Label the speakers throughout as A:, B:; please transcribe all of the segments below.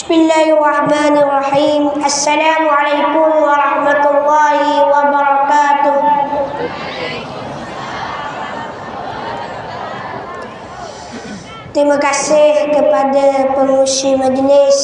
A: Bismillahirrahmanirrahim. Assalamualaikum warahmatullahi wabarakatuh. Terima kasih kepada pengurusi majlis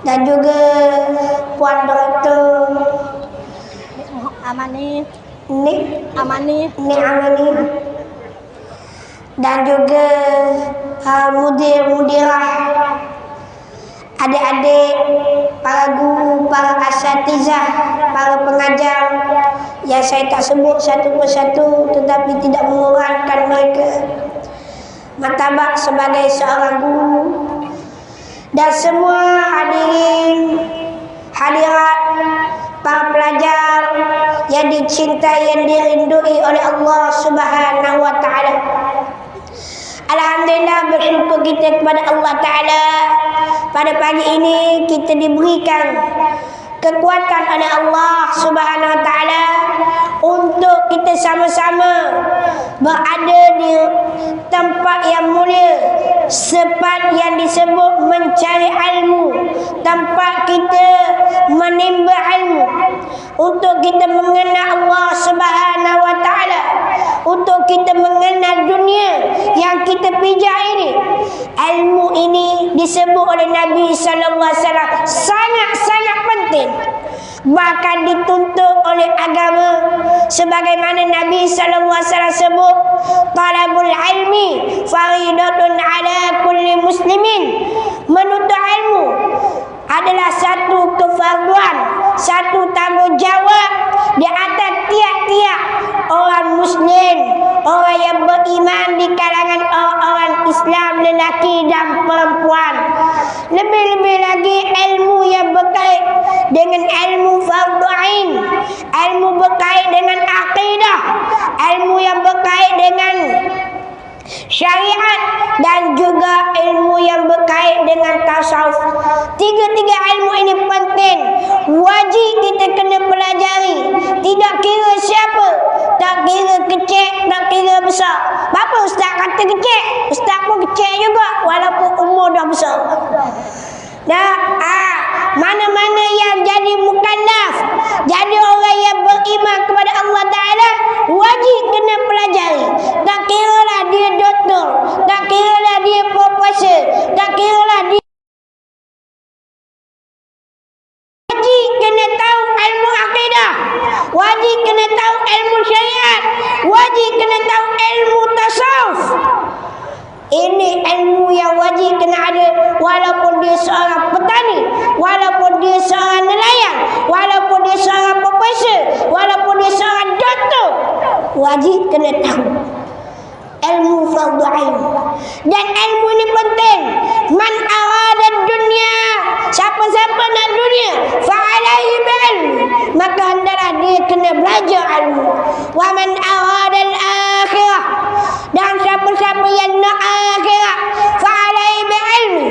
A: dan juga Puan Direktur Nik Amani dan juga mudir-mudirah, adik-adik, para guru, para asatizah, para pengajar yang saya tak sebut satu persatu tetapi tidak mengurangkan mereka martabat sebagai seorang guru, dan semua hadirin hadirat, para pelajar yang dicintai, yang dirindui oleh Allah Subhanahu wa taala. Alhamdulillah, bersyukur kita kepada Allah Ta'ala. Pada pagi ini kita diberikan kekuatan oleh Allah Subhanahu Wa Ta'ala untuk kita sama-sama berada di tempat yang mulia, tempat yang disebut mencari ilmu, tempat kita menimba ilmu, untuk kita mengenal Allah Subhanahu Wa Ta'ala, untuk kita mengenal dunia yang kita pijak ini. Ilmu ini disebut oleh Nabi sallallahu alaihi wasallam sangat-sangat penting, bahkan dituntut oleh agama, sebagaimana Nabi sallallahu alaihi wasallam sebut, talabul ilmi faridatun ala kulli muslimin. Menuntut ilmu adalah satu kefarduan, satu tanggungjawab di atas tiap-tiap orang muslim, orang yang beriman di kalangan orang Islam, lelaki dan perempuan. Lebih-lebih lagi ilmu yang berkait dengan ilmu fardu ain, ilmu berkait dengan akidah, ilmu yang berkait dengan syariat, dan juga ilmu yang berkait dengan tasawuf. Tiga-tiga ilmu ini penting, wajib kita kena pelajari. Tidak kira siapa, tak kira kecil, tak kira besar. Bapa ustaz kata kecil, ustaz pun kecil juga walaupun umur dah besar. Mana-mana yang jadi mukallaf, jadi orang yang beriman kepada Allah Ta'ala, wajib kena pelajari. Tak kira lah dia doktor, tak kira lah dia profesor, tak kira lah dia, wajib kena tahu ilmu akidah, wajib kena tahu ilmu syariat, wajib kena tahu ilmu tasawuf. Ini ilmu yang wajib kena ada, walaupun dia seorang petani, walaupun dia seorang nelayan, walaupun dia seorang profesor, walaupun dia seorang doktor, wajib kena tahu ilmu fardu ain. Dan ilmu ini penting. Man arada dunia, siapa-siapa nak dunia, fa'alaihi bi'ilmi, maka hendaklah dia kena belajar ilmu. Wa man arada al-akhirah, dan siapa-siapa yang nak akhirat, fa'alaihi bi'ilmi,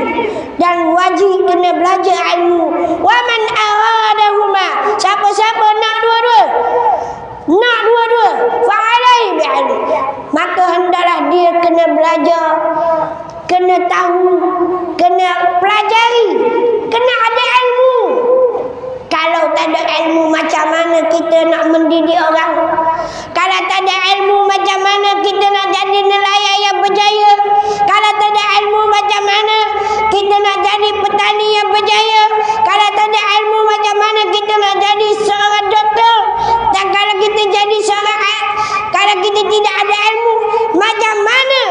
A: dan wajib kena belajar ilmu. Wa man aradahuma, siapa-siapa nak dua-dua, fa'alaihi bi'ilmi, maka hendaklah dia kena belajar, kena tahu, kena pelajari, kena ada ilmu. Kalau tak ada ilmu, macam mana kita nak mendidik orang? Kalau tak ada ilmu, macam mana kita nak jadi nelayan yang berjaya? Kalau tak ada ilmu, macam mana kita nak jadi petani yang berjaya? Kalau tak ada ilmu, macam mana kita nak jadi seorang doktor? Dan kalau kita jadi seorang, kalau kita tidak ada ilmu, macam mana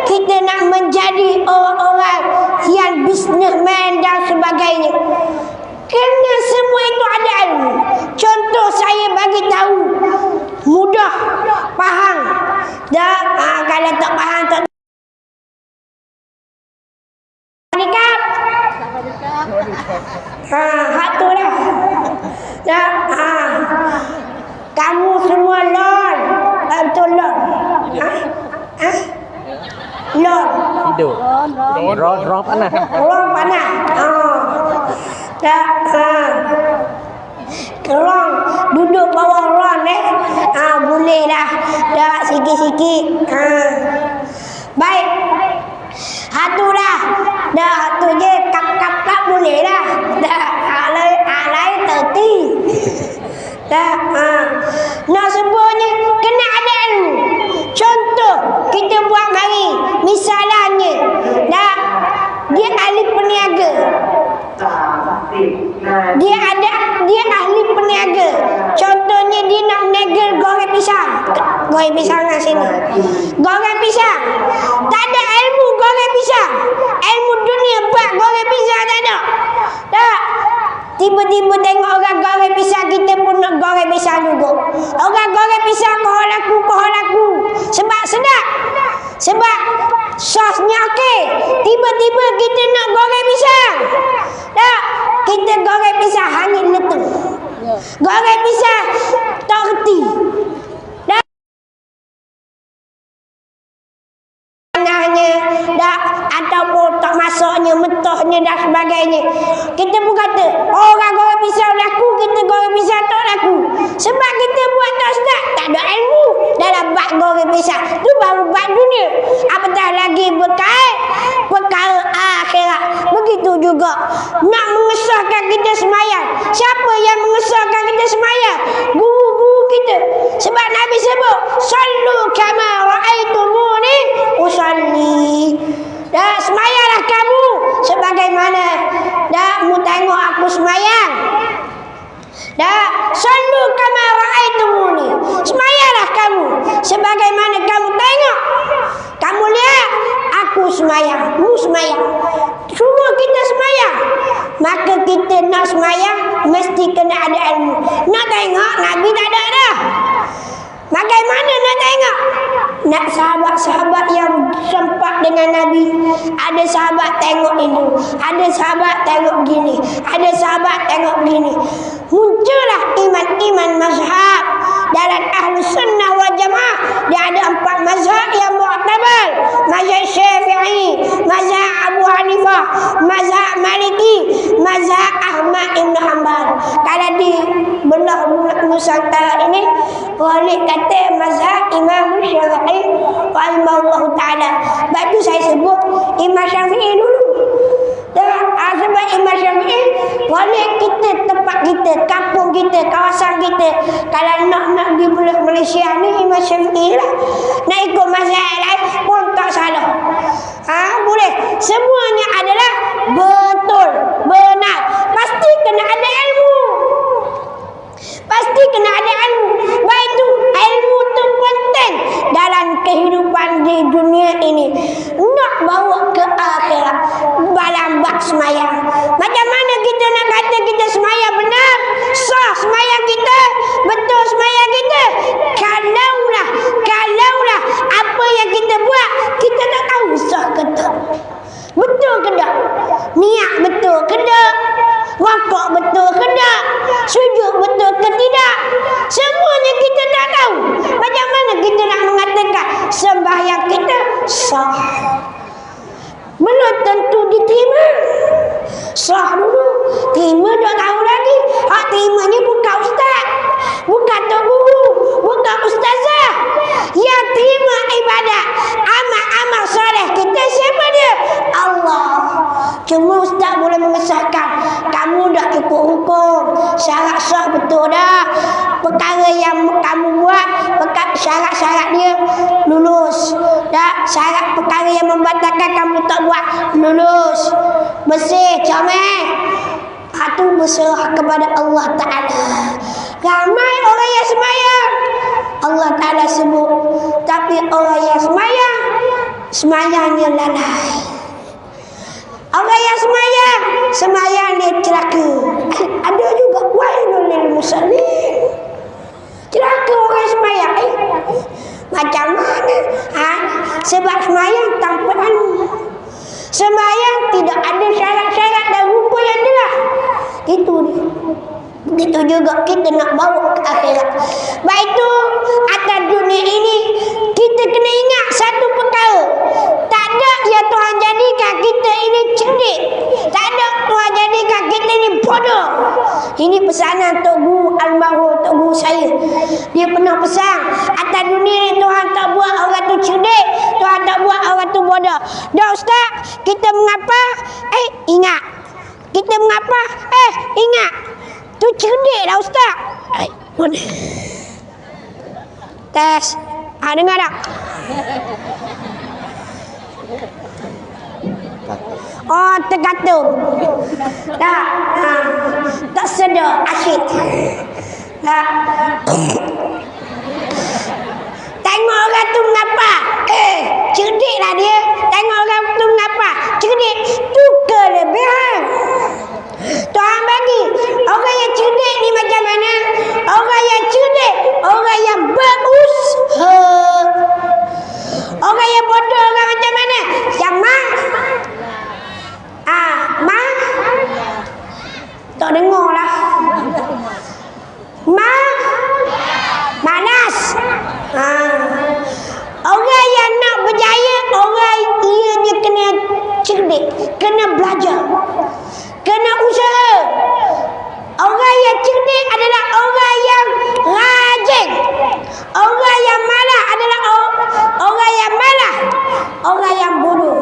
A: kita nak menjadi orang-orang yang businessman dan sebagainya? Kerana semua itu ada ilmu. Contoh saya bagi tahu, mudah faham. Dan kalau tak faham, tak nikah. Hak tu lah. Kamu semua lon. Betul lon. Lon.
B: Hidup. Ron panas.
A: Ron panas. Kerong duduk bawah ron boleh lah. Dah sikit-sikit. Baik. Hatulah. Dah hatu je Tak. Nak sebutnya kena ada ilmu. Contoh kita buat mari. Misalnya dah dia ahli peniaga. Dia ahli peniaga. Contohnya dia nak meniaga goreng pisang. Goreng pisang kat sini. Goreng pisang. Tak ada ilmu goreng pisang. Ilmu dunia bab goreng pisang tak ada. Tak. Tiba-tiba tengok orang goreng pisang, kita pun nak goreng pisang juga. Orang goreng pisang kohon laku. Sebab sedap. Sebab sosnya okey. Tiba-tiba kita nak goreng pisang. Tak. Kita goreng pisang hangit letup. Goreng pisang tak reti. Tak. Tak, ataupun tak masuknya, mentahnya dan sebagainya. Kita pun kata orang goreng pisang laku, kita goreng pisang tak laku. Sebab kita buat tak sedap, tak ada ilmu dalam bab goreng pisang. Tu baru bab dunia. Apatah lagi berkait perkara akhirat. Begitu juga nak mengesahkan kita semayang. Siapa yang mengesahkan kita semayang? Guru-guru kita. Sebab Nabi sebut, sallu kama ra'aitumuni usalli. Dah semayanglah kamu sebagaimana dah mu tengok aku semayang. Dah sallu kama ra'aitumuni. Semayanglah kamu sebagaimana kamu tengok. Kamu lihat aku semayang, mu semayang. Suruh kita semayang. Maka kita nak semayang mesti kena ada ilmu. Nak tengok Nabi tak ada dah. Bagaimana nak tengok? Nak sahabat-sahabat yang sempat dengan Nabi. Ada sahabat tengok ini, ada sahabat tengok gini, ada sahabat tengok gini. Muncullah iman-iman mazhab dalam ahlu sunnah wal jamaah. Dia ada 4 mazhab yang mu'tabar. Mazhab Syafi'i, mazhab Abu Hanifah, mazhab Maliki, mazhab Ahmad Ibn Hanbal. Kalau di belah Nusantara ini boleh kata mazhab Imam Syafi'i rahimahullahu ta'ala. Sebab tu saya sebut Imam Syafi'i dulu. Sebab Imam Syafi'i boleh kita, tempat kita, kampung kita, kawasan kita. Kalau nak di Malaysia ni Imam Syafi'i lah. Nak ikut mazhab lain pun tak salah. Boleh. Semuanya adalah betul, benar. Pasti kena ada ilmu. Pasti kena ada ilmu. Baik tu ilmu tu penting dalam kehidupan di dunia ini. Nak bawa ke akhirat dalam bab semayang. Macam mana kita nak kata kita semayang benar? Sah semayang kita? Betul semayang kita? Kalaulah apa yang kita buat kita tak tahu sah ke tak. Betul ke tak? Niat betul ke tak? Wakaf betul ke tak? Sujud betul ke tidak? Semuanya kita tak tahu. Macam mana kita nak mengatakan sembahyang kita sah? Belum tentu diterima. Sah dulu. Terima tak tahu lagi. Hak terimanya bukan ustaz, bukan tok guru, bukan ustazah. Yang terima ibadat, amal-amal soleh kita siapa dia? Allah. Cuma ustaz boleh mengesahkan kamu dah ikut hukum, syarat sah betul dah. Perkara yang kamu buat, syarat-syarat dia lulus. Dah syarat perkara yang membatalkan kamu tak buat, lulus. Bersih, comel. Itu berserah kepada Allah Ta'ala. Ramai orang yang semayang, Allah Ta'ala sebut. Tapi orang yang semayang, semayangnya lalai. Orang yang semayang dia celaka. Ada juga wailul lil musallin. Celaka orang semayang. Macam mana? Sebab semayang tanpa ilmu. Semayang tidak ada syarat-syarat dan rukun yang jelas. Itu dia. Begitu juga kita nak bawa ke akhirat. Baik itu atas dunia ini kita kena ingat satu perkara. Tak ada yang Tuhan jadikan kita ini cerdik. Tak ada Tuhan jadikan kita ini bodoh. Ini pesanan Tok Guru almarhum Tok Guru saya. Dia pernah pesan, atas dunia ini Tuhan tak buat orang tu cerdik, Tuhan tak buat orang tu bodoh. Dah ustaz, kita mengapa? Ingat. Kita mengapa? Ingat. Tu cerdik lah ustaz. Tes. Dengar tak? Oh, tergantung. Tak. Tak sedar. Asyik. Tak. Tengok orang tu mengapa? Cerdiklah dia. Tengok orang tu mengapa? Cerdik. Tu kelebihan. Tuhan bagi orang yang cerdik ni macam mana? Orang yang cerdik, orang yang berusaha. Orang yang bodoh orang macam mana? Yang tak dengar lah. Malas. Orang yang nak berjaya, orang ianya kena cerdik, kena belajar, kena usaha. Orang yang cerdik adalah orang yang rajin. Orang yang malas adalah orang yang malas. Orang yang bodoh.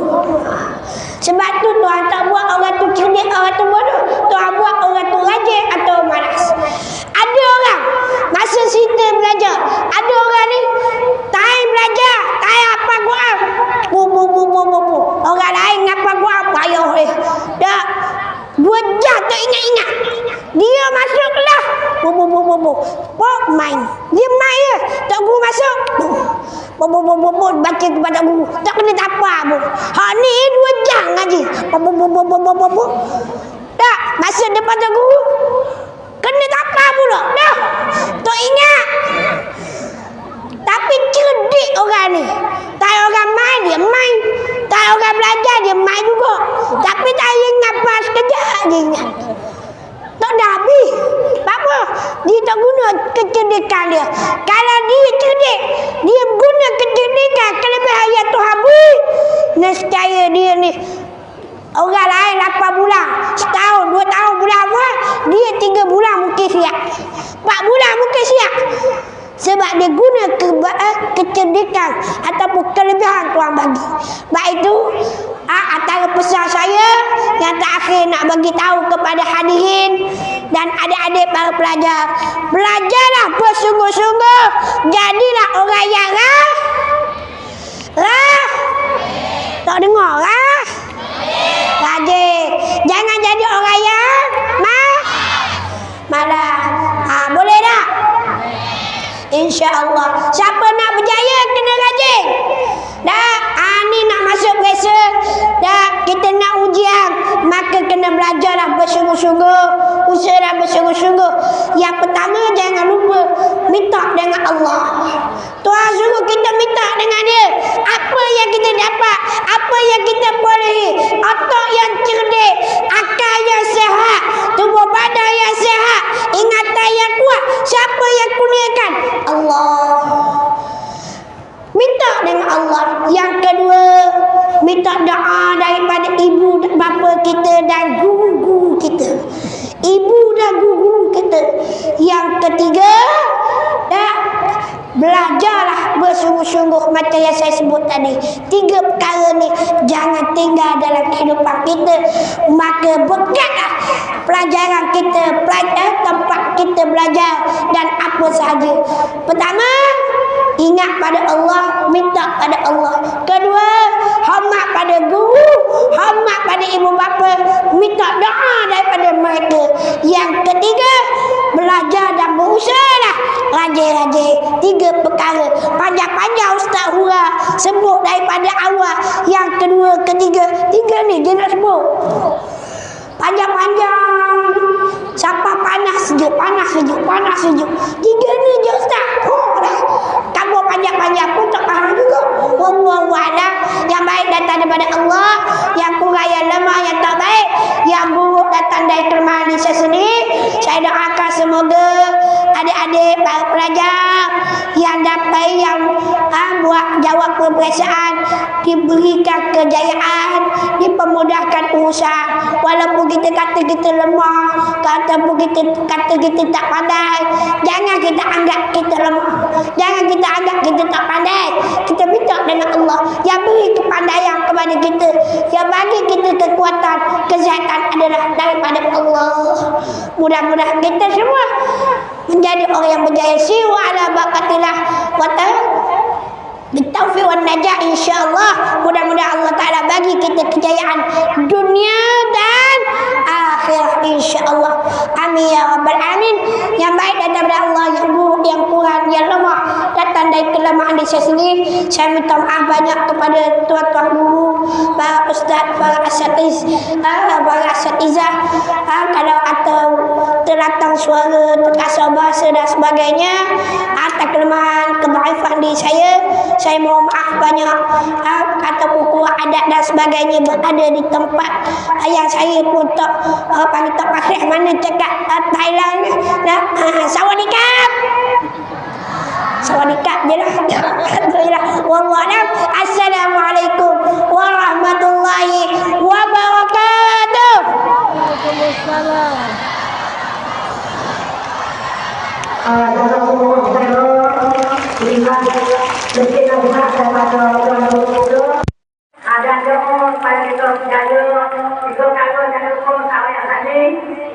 A: Sebab tu Tuhan tak buat orang tu cerdik, orang tu bodoh. Tuhan buat orang tu rajin atau malas. Ada orang masa kita belajar, ada orang ni time belajar, time apa Quran. Orang lain ngapa Quran payah dia. Dah 2 jam tak ingat-ingat. Dia masuk kelas. Pok main. Dia main je. Tak guru masuk. Baca kepada guru. Tak kena apa pun. Hak ni 2 jam ngaji. Tak. Masuk depan tak guru. Kena apa pula. Dah. Tak ingat. Tapi cerdik orang ni. Tak orang main, dia main. Tak orang belajar, dia main juga. Tapi tak ingat pas sekejap dia ingat. Tak dah habis. Apa? Dia tak guna kecerdikan dia. Kalau dia cerdik, dia guna kecerdikan kelebihan yang Tuhan beri. Nescaya dia ni orang lain 8 bulan, setahun, 2 tahun bulan apa? Dia 3 bulan mungkin siap. 4 bulan mungkin siap. Sebab dia guna kecerdikan ataupun kelebihan Tuhan bagi. Baik itu antara pesan saya yang terakhir nak bagi tahu kepada hadirin dan adik-adik para pelajar. Belajarlah bersungguh-sungguh. Jadilah orang yang tak dengar rajin. Jangan jadi orang yang malas. Boleh tak? InsyaAllah. Siapa nak berjaya kena rajin. Dah, ni nak masuk biasa. Dah, kita nak ujian. Maka kena belajarlah bersungguh-sungguh. Usahalah bersungguh-sungguh. Yang pertama, jangan lupa minta dengan Allah. Tuhan suruh kita minta dengan dia. Apa yang kita dapat, apa yang kita bolehi. Otak yang cerdik, akal yang sehat, tubuh badan yang sehat, ingatan yang kuat. Siapa yang kurniakan? Allah. Minta dengan Allah. Yang kedua, minta doa daripada ibu bapa kita dan guru-guru kita. Ibu dan guru kita. Yang ketiga, belajarlah bersungguh-sungguh macam yang saya sebut tadi. 3 perkara ni jangan tinggal dalam kehidupan kita. Maka bekatlah pelajaran kita, tempat kita belajar dan apa sahaja. Pertama, ingat pada Allah, minta pada Allah. Kedua, hormat pada guru, hormat pada ibu bapa, minta doa daripada mereka. Yang ketiga, belajar dan berusahalah rajin-rajin. 3 perkara. Panjang-panjang Ustaz Hura sebut daripada awal. Yang kedua, ketiga. 3 ni dia nak sebut. Panjang-panjang. Sampai panas sejuk, panas sejuk, panas sejuk. 3 ni je Ustaz. Dah. Kamu panjang-panjang pun tak faham juga. Wallahu a'lam. Yang baik datang daripada Allah, yang kurang, yang lemah, yang tak baik, yang buruk datang dari kelemahan diri saya sendiri. Saya doakan semoga adik-adik para pelajar yang dapat buat jawab peperiksaan diberikan kejayaan, dipermudahkan urusan. Walaupun kita kata kita lemah, ataupun kita kata kita tak pandai, jangan kita anggap kita lemah. Jangan kita anggap kita tak pandai. Kita minta dengan Allah yang beri kepandaian kepada kita, yang bagi kita kekuatan, kesihatan adalah daripada Allah. Mudah-mudahan kita semua menjadi orang yang berjaya siwa ala bakatillah wa ta'ala bitaufiq wan najah insyaallah. Mudah-mudahan Allah Taala bagi kita kejayaan dunia dan akhirat insyaallah. Amin ya rabbal alamin. Yang baik daripada Allah, yang buruk, yang kurang, yang lemah datang dari kelemahan diri saya sendiri. Saya minta maaf banyak kepada tuan-tuan guru, para ustaz, para asatizah, kalau atau terlatang suara, terkasar bahasa dan sebagainya, atas kelemahan, kedhaifan diri saya mohon maaf banyak. Ataupun kurang adat dan sebagainya berada di tempat yang saya pun tak panggil tak pasal mana cakap Thailand. Sawadikap. Sawadikap je lah. Alhamdulillah. Wallahualam. Assalamualaikum warahmatullahi wabarakatuh.
C: Waalaikumsalam.
D: Ada doa pada kita berjaya, kita kalau jangan lupa sama yang tadi,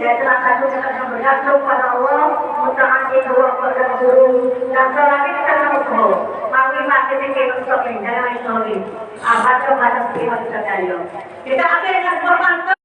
D: yaitu satu kita bergantung pada Allah, mutaati dua kepada guru, dan selagi kita berdoa, mari kita untuk ini, jangan lagi. Baca kita jaya. Kita akhirnya bermanfaat.